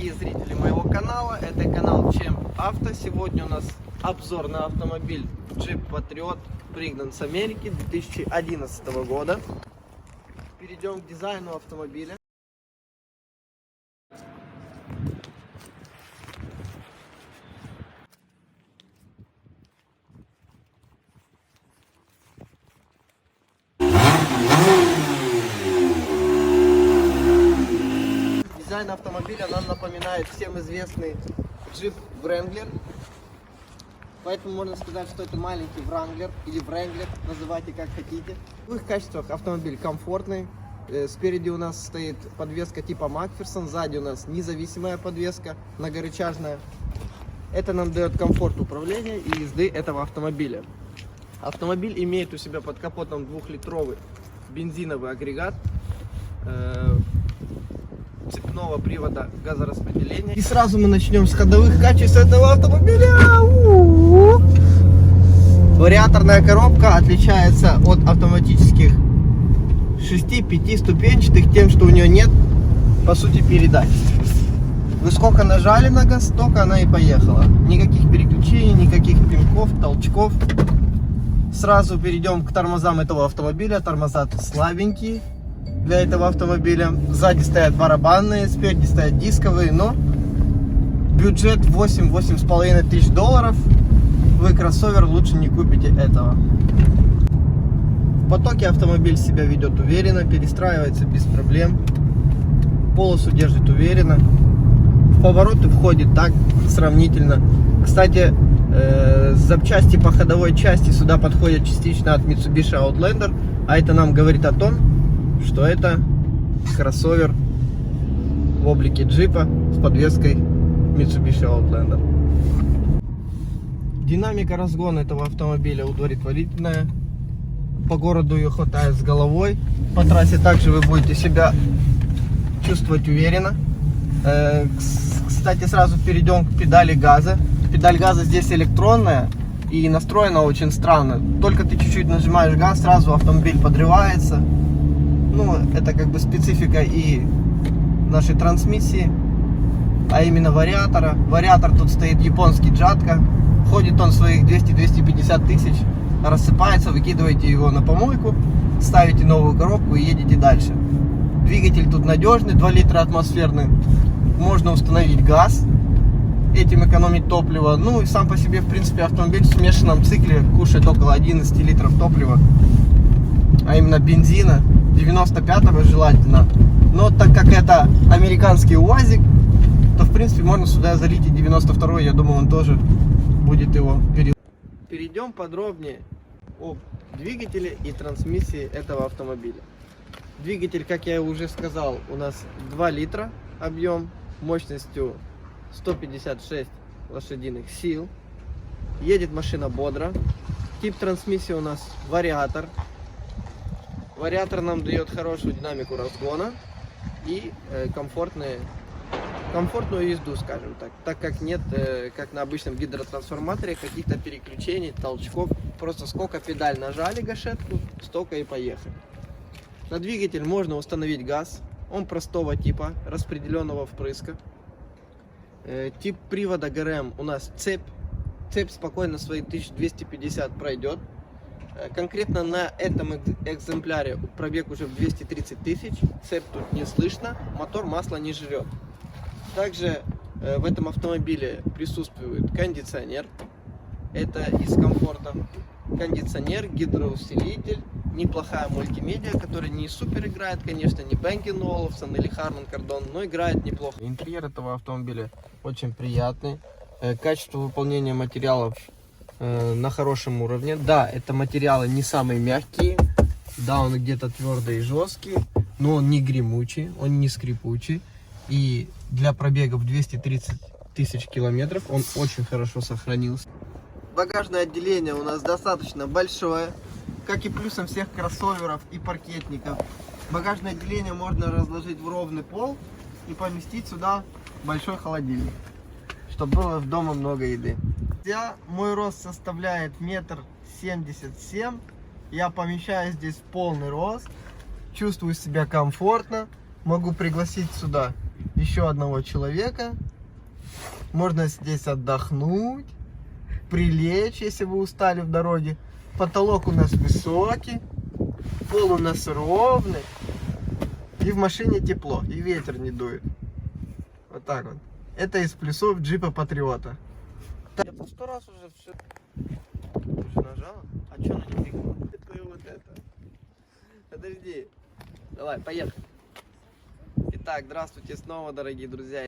дорогие зрители моего канала, это канал Чем Авто. Сегодня у нас обзор на автомобиль Jeep Patriot, пригнан с Америки 2011 года. Перейдем к дизайну автомобиля. Дизайн автомобиля нам напоминает всем известный Jeep Wrangler. Поэтому можно сказать, что это маленький Wrangler или Wrangler, называйте как хотите. В их качествах автомобиль комфортный. Спереди у нас стоит подвеска типа Макферсон, сзади у нас независимая подвеска, многорычажная. Это нам дает комфорт управления и езды этого автомобиля. Автомобиль имеет у себя под капотом 2-литровый бензиновый агрегат цепного привода газораспределения. И сразу мы начнем с ходовых качеств этого автомобиля. Вариаторная коробка отличается от автоматических 6-5 ступенчатых тем, что у нее нет, по сути, передач. Вы сколько нажали на газ, столько она и поехала. Никаких переключений, никаких пинков, толчков. Сразу перейдем к тормозам этого автомобиля. Тормоза слабенькие для этого автомобиля. Сзади стоят барабанные, спереди стоят дисковые, но бюджет 8-8,5 тысяч долларов. Вы кроссовер лучше не купите этого. В потоке автомобиль себя ведет уверенно, перестраивается без проблем, полосу держит уверенно, в повороты входит так сравнительно. Кстати, запчасти по ходовой части сюда подходят частично от Mitsubishi Outlander, а это нам говорит о том, что это кроссовер в облике джипа с подвеской Mitsubishi Outlander. Динамика разгона этого автомобиля удовлетворительная. По городу ее хватает с головой. По трассе также вы будете себя чувствовать уверенно. Кстати, сразу перейдем к педали газа. Педаль газа здесь электронная и настроена очень странно. Только ты чуть-чуть нажимаешь газ, сразу автомобиль подрывается. Ну, это как бы специфика и нашей трансмиссии, а именно вариатора. Вариатор тут стоит японский Джатка. Ходит он своих 200-250 тысяч. Рассыпается, выкидываете его на помойку, ставите новую коробку и едете дальше. Двигатель тут надежный, 2 литра атмосферный. Можно установить газ, этим экономить топливо. Ну и сам по себе, в принципе, автомобиль в смешанном цикле кушает около 11 литров топлива, а именно бензина, 95-го желательно. Но так как это американский УАЗик, то в принципе можно сюда залить и 92-й, я думаю, он тоже будет его перелить. Перейдем подробнее об двигателе и трансмиссии этого автомобиля. Двигатель, как я уже сказал, у нас 2 литра объем, мощностью 156 лошадиных сил. Едет машина бодро. Тип трансмиссии у нас вариатор. Вариатор нам дает хорошую динамику разгона и комфортную езду, скажем так как нет, как на обычном гидротрансформаторе, каких-то переключений, толчков. Просто сколько педаль нажали гашетку, столько и поехали. На двигатель можно установить газ, он простого типа, распределенного впрыска. Тип привода ГРМ у нас цепь спокойно свои 1250 пройдет. Конкретно на этом экземпляре пробег уже в 230 тысяч, цепь тут не слышно, мотор масло не жрет. Также в этом автомобиле присутствует кондиционер, это из комфорта. Кондиционер, гидроусилитель, неплохая мультимедиа, которая не супер играет, конечно, не Бенки Олufsen или Harman Kardon, но играет неплохо. Интерьер этого автомобиля очень приятный, качество выполнения материалов на хорошем уровне. Да, это материалы не самые мягкие, да, он где-то твердый и жесткий, но он не гремучий, он не скрипучий. И для пробегов 230 тысяч километров он очень хорошо сохранился. Багажное отделение у нас достаточно большое, как и плюсом всех кроссоверов и паркетников. Багажное отделение можно разложить в ровный пол и поместить сюда большой холодильник, чтобы было дома много еды. Мой рост составляет 1,77 м. Я помещаюсь здесь в полный рост, чувствую себя комфортно. Могу пригласить сюда еще одного человека. Можно здесь отдохнуть, прилечь, если вы устали в дороге. Потолок у нас высокий, пол у нас ровный. И в машине тепло, и ветер не дует. Вот так вот. Это из плюсов джипа Патриота. Я тут 100 раз уже все... Уже нажала? А что она не фигла? Это вот это. Подожди. Давай, поехали. Итак, здравствуйте снова, дорогие друзья.